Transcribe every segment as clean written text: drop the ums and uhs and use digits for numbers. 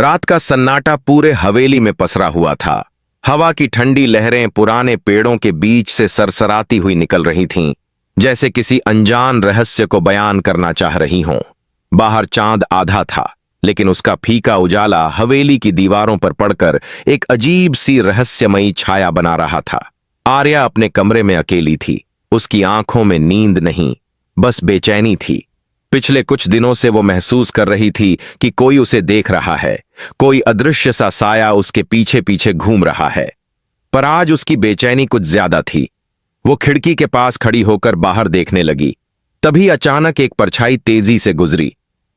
रात का सन्नाटा पूरे हवेली में पसरा हुआ था। हवा की ठंडी लहरें पुराने पेड़ों के बीच से सरसराती हुई निकल रही थीं, जैसे किसी अनजान रहस्य को बयान करना चाह रही हों। बाहर चांद आधा था, लेकिन उसका फीका उजाला हवेली की दीवारों पर पड़कर एक अजीब सी रहस्यमयी छाया बना रहा था। आर्या अपने कमरे में अकेली थी। उसकी आंखों में नींद नहीं, बस बेचैनी थी। पिछले कुछ दिनों से वो महसूस कर रही थी कि कोई उसे देख रहा है, कोई अदृश्य सा साया उसके पीछे पीछे घूम रहा है। पर आज उसकी बेचैनी कुछ ज्यादा थी। वो खिड़की के पास खड़ी होकर बाहर देखने लगी। तभी अचानक एक परछाई तेजी से गुजरी।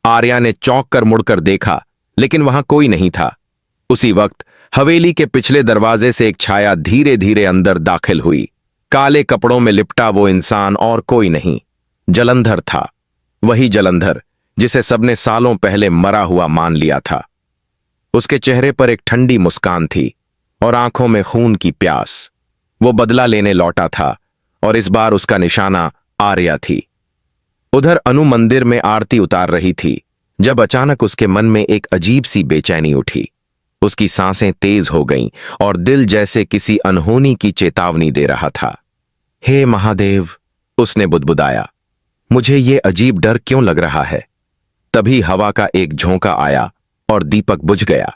आर्या ने चौंक कर मुड़कर देखा, लेकिन वहां कोई नहीं था। उसी वक्त हवेली के पिछले दरवाजे से एक छाया धीरे धीरे अंदर दाखिल हुई। काले कपड़ों में लिपटा वो इंसान और कोई नहीं, जलंधर था। वही जलंधर जिसे सबने सालों पहले मरा हुआ मान लिया था। उसके चेहरे पर एक ठंडी मुस्कान थी और आंखों में खून की प्यास। वो बदला लेने लौटा था और इस बार उसका निशाना आर्या थी। उधर अनु मंदिर में आरती उतार रही थी, जब अचानक उसके मन में एक अजीब सी बेचैनी उठी। उसकी सांसें तेज हो गईं और दिल जैसे किसी अनहोनी की चेतावनी दे रहा था। हे महादेव, उसने बुदबुदाया, मुझे ये अजीब डर क्यों लग रहा है। तभी हवा का एक झोंका आया और दीपक बुझ गया।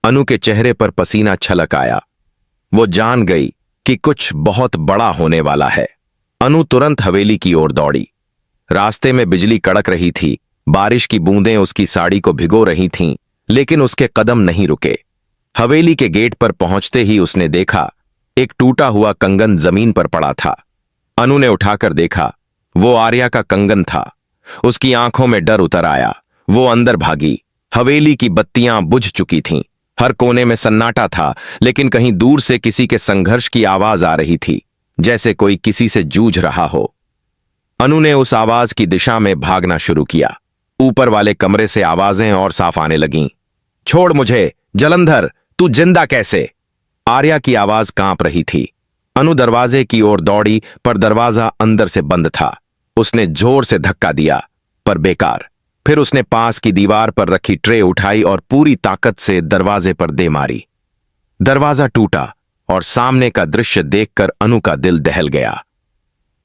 अनु के चेहरे पर पसीना छलक आया। वो जान गई कि कुछ बहुत बड़ा होने वाला है। अनु तुरंत हवेली की ओर दौड़ी। रास्ते में बिजली कड़क रही थी, बारिश की बूंदें उसकी साड़ी को भिगो रही थीं, लेकिन उसके कदम नहीं रुके। हवेली के गेट पर पहुंचते ही उसने देखा, एक टूटा हुआ कंगन जमीन पर पड़ा था। अनु ने उठाकर देखा, वो आर्या का कंगन था। उसकी आंखों में डर उतर आया। वो अंदर भागी। हवेली की बत्तियां बुझ चुकी थीं। हर कोने में सन्नाटा था, लेकिन कहीं दूर से किसी के संघर्ष की आवाज आ रही थी, जैसे कोई किसी से जूझ रहा हो। अनु ने उस आवाज की दिशा में भागना शुरू किया। ऊपर वाले कमरे से आवाजें और साफ आने लगीं। छोड़ मुझे, जलंधर, तू जिंदा कैसे? आर्या की आवाज कांप रही थी। अनु दरवाजे की ओर दौड़ी, पर दरवाजा अंदर से बंद था। उसने जोर से धक्का दिया, पर बेकार। फिर उसने पास की दीवार पर रखी ट्रे उठाई और पूरी ताकत से दरवाजे पर दे मारी। दरवाजा टूटा और सामने का दृश्य देखकर अनु का दिल दहल गया।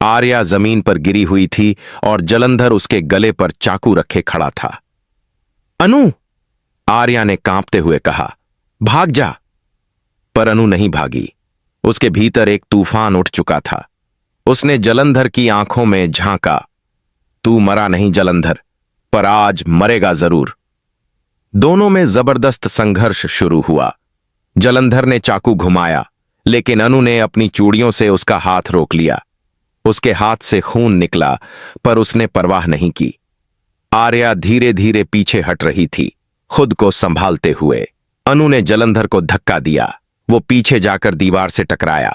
आर्या जमीन पर गिरी हुई थी और जलंधर उसके गले पर चाकू रखे खड़ा था। अनु, आर्या ने कांपते हुए कहा, भाग जा। पर अनु नहीं भागी। उसके भीतर एक तूफान उठ चुका था। उसने जलंधर की आंखों में झांका। तू मरा नहीं जलंधर, पर आज मरेगा जरूर। दोनों में जबरदस्त संघर्ष शुरू हुआ। जलंधर ने चाकू घुमाया, लेकिन अनु ने अपनी चूड़ियों से उसका हाथ रोक लिया। उसके हाथ से खून निकला, पर उसने परवाह नहीं की। आर्या धीरे धीरे पीछे हट रही थी, खुद को संभालते हुए। अनु ने जलंधर को धक्का दिया। वो पीछे जाकर दीवार से टकराया।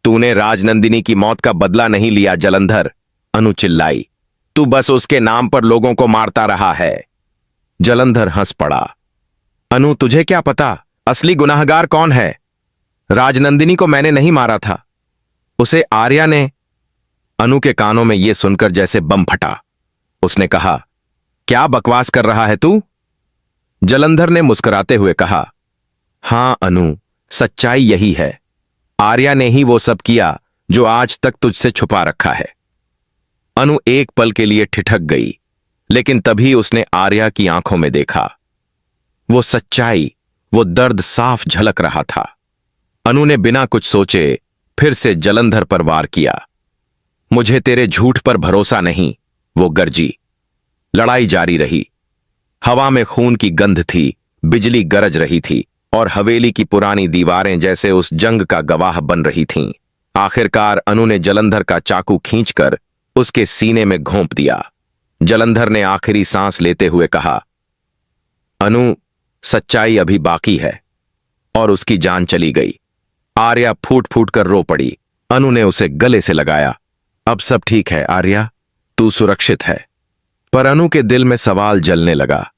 तूने राजनंदिनी की मौत का बदला नहीं लिया जलंधर, अनु चिल्लाई। तू बस उसके नाम पर लोगों को मारता रहा है। जलंधर हंस पड़ा। अनु, तुझे क्या पता असली गुनाहगार कौन है? राजनंदिनी को मैंने नहीं मारा था, उसे आर्या ने। अनु के कानों में यह सुनकर जैसे बम फटा। उसने कहा, क्या बकवास कर रहा है तू? जलंधर ने मुस्कुराते हुए कहा, हां अनु, सच्चाई यही है। आर्या ने ही वो सब किया जो आज तक तुझसे छुपा रखा है। अनु एक पल के लिए ठिठक गई, लेकिन तभी उसने आर्या की आंखों में देखा। वो सच्चाई, वो दर्द साफ झलक रहा था। अनु ने बिना कुछ सोचे फिर से जलंधर पर वार किया। मुझे तेरे झूठ पर भरोसा नहीं, वो गरजी। लड़ाई जारी रही। हवा में खून की गंध थी, बिजली गरज रही थी और हवेली की पुरानी दीवारें जैसे उस जंग का गवाह बन रही थीं। आखिरकार अनु ने जलंधर का चाकू खींचकर उसके सीने में घोंप दिया। जलंधर ने आखिरी सांस लेते हुए कहा, अनु, सच्चाई अभी बाकी है। और उसकी जान चली गई। आर्या फूट फूट कर रो पड़ी। अनु ने उसे गले से लगाया। अब सब ठीक है आर्या, तू सुरक्षित है। पर अनु के दिल में सवाल जलने लगा।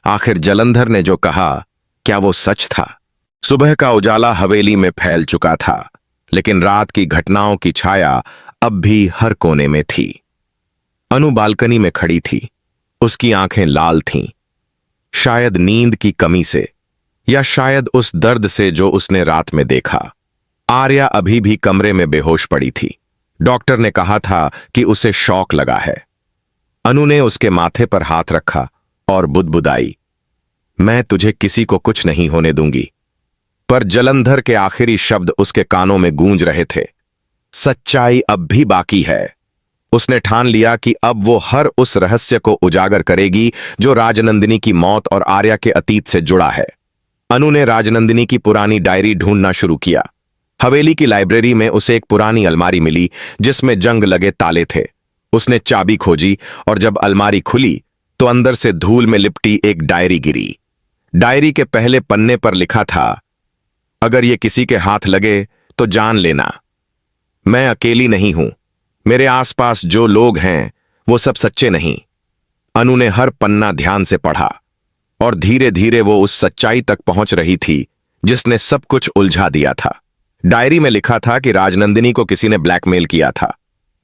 आखिर जलंधर ने जो कहा, क्या वो सच था? सुबह का उजाला हवेली में फैल चुका था, लेकिन रात की घटनाओं की छाया अब भी हर कोने में थी। अनु बालकनी में खड़ी थी। उसकी आंखें लाल थीं, शायद नींद की कमी से, या शायद उस दर्द से जो उसने रात में देखा। आर्या अभी भी कमरे में बेहोश पड़ी थी। डॉक्टर ने कहा था कि उसे शॉक लगा है। अनु ने उसके माथे पर हाथ रखा और बुदबुदाई, मैं तुझे किसी को कुछ नहीं होने दूंगी। पर जलंधर के आखिरी शब्द उसके कानों में गूंज रहे थे, सच्चाई अब भी बाकी है। उसने ठान लिया कि अब वो हर उस रहस्य को उजागर करेगी जो राजनंदिनी की मौत और आर्या के अतीत से जुड़ा है। अनु ने राजनंदिनी की पुरानी डायरी ढूंढना शुरू किया। हवेली की लाइब्रेरी में उसे एक पुरानी अलमारी मिली जिसमें जंग लगे ताले थे। उसने चाबी खोजी और जब अलमारी खुली तो अंदर से धूल में लिपटी एक डायरी गिरी। डायरी के पहले पन्ने पर लिखा था, अगर ये किसी के हाथ लगे तो जान लेना, मैं अकेली नहीं हूं, मेरे आसपास जो लोग हैं वो सब सच्चे नहीं। अनु ने हर पन्ना ध्यान से पढ़ा और धीरे धीरे वो उस सच्चाई तक पहुंच रही थी जिसने सब कुछ उलझा दिया था। डायरी में लिखा था कि राजनंदिनी को किसी ने ब्लैकमेल किया था।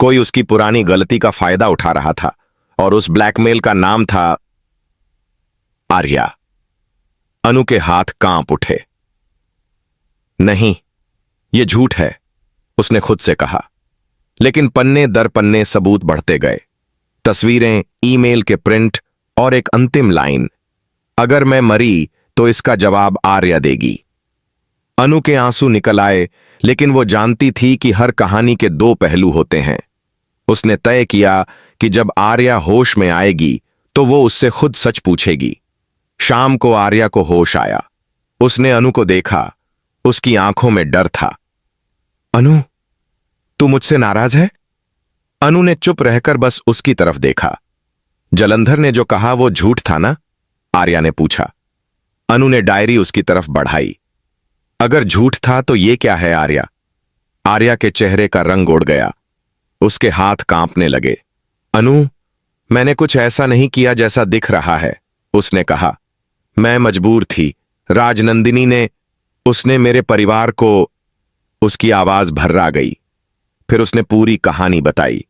कोई उसकी पुरानी गलती का फायदा उठा रहा था और उस ब्लैकमेल का नाम था आर्या। अनु के हाथ कांप उठे। नहीं, ये झूठ है, उसने खुद से कहा। लेकिन पन्ने दर पन्ने सबूत बढ़ते गए, तस्वीरें, ईमेल के प्रिंट और एक अंतिम लाइन, अगर मैं मरी तो इसका जवाब आर्या देगी। अनु के आंसू निकल आए, लेकिन वो जानती थी कि हर कहानी के दो पहलू होते हैं। उसने तय किया कि जब आर्या होश में आएगी तो वो उससे खुद सच पूछेगी। शाम को आर्या को होश आया। उसने अनु को देखा। उसकी आंखों में डर था। अनु, तू मुझसे नाराज है? अनु ने चुप रहकर बस उसकी तरफ देखा। जलंधर ने जो कहा वो झूठ था ना? आर्या ने पूछा। अनु ने डायरी उसकी तरफ बढ़ाई। अगर झूठ था तो ये क्या है आर्या? आर्या के चेहरे का रंग उड़ गया। उसके हाथ कांपने लगे। अनु, मैंने कुछ ऐसा नहीं किया जैसा दिख रहा है, उसने कहा। मैं मजबूर थी। राजनंदिनी ने, उसने मेरे परिवार को। उसकी आवाज भर्रा गई। फिर उसने पूरी कहानी बताई।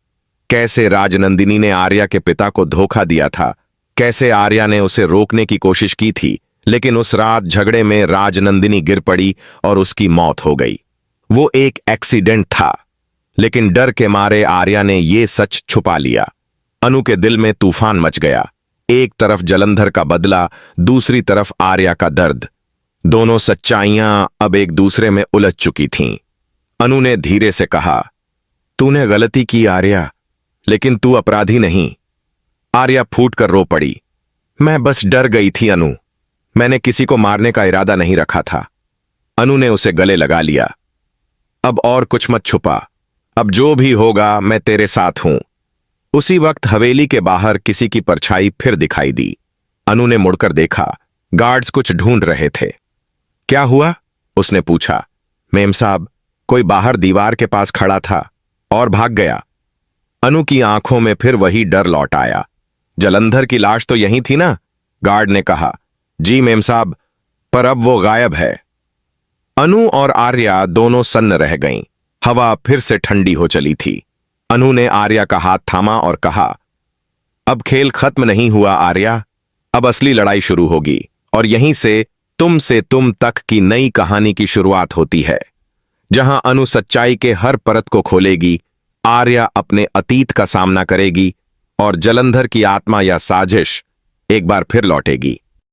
कैसे राजनंदिनी ने आर्या के पिता को धोखा दिया था, कैसे आर्या ने उसे रोकने की कोशिश की थी, लेकिन उस रात झगड़े में राजनंदिनी गिर पड़ी और उसकी मौत हो गई। वो एक एक्सीडेंट था, लेकिन डर के मारे आर्या ने ये सच छुपा लिया। अनु के दिल में तूफान मच गया। एक तरफ जलंधर का बदला, दूसरी तरफ आर्या का दर्द। दोनों सच्चाइयां अब एक दूसरे में उलझ चुकी थीं। अनु ने धीरे से कहा, तूने गलती की आर्या, लेकिन तू अपराधी नहीं। आर्या फूटकर रो पड़ी। मैं बस डर गई थी अनु, मैंने किसी को मारने का इरादा नहीं रखा था। अनु ने उसे गले लगा लिया। अब और कुछ मत छुपा, अब जो भी होगा मैं तेरे साथ हूं। उसी वक्त हवेली के बाहर किसी की परछाई फिर दिखाई दी। अनु ने मुड़कर देखा। गार्ड्स कुछ ढूंढ रहे थे। क्या हुआ? उसने पूछा। मेम साहब, कोई बाहर दीवार के पास खड़ा था और भाग गया। अनु की आंखों में फिर वही डर लौट आया। जलंधर की लाश तो यहीं थी ना? गार्ड ने कहा। जी मेम साहब, पर अब वो गायब है। अनु और आर्या दोनों सन्न रह गईं। हवा फिर से ठंडी हो चली थी। अनु ने आर्या का हाथ थामा और कहा, अब खेल खत्म नहीं हुआ आर्या, अब असली लड़ाई शुरू होगी और यहीं से तुम तक की नई कहानी की शुरुआत होती है, जहां अनु सच्चाई के हर परत को खोलेगी, आर्या अपने अतीत का सामना करेगी और जलंधर की आत्मा या साजिश एक बार फिर लौटेगी।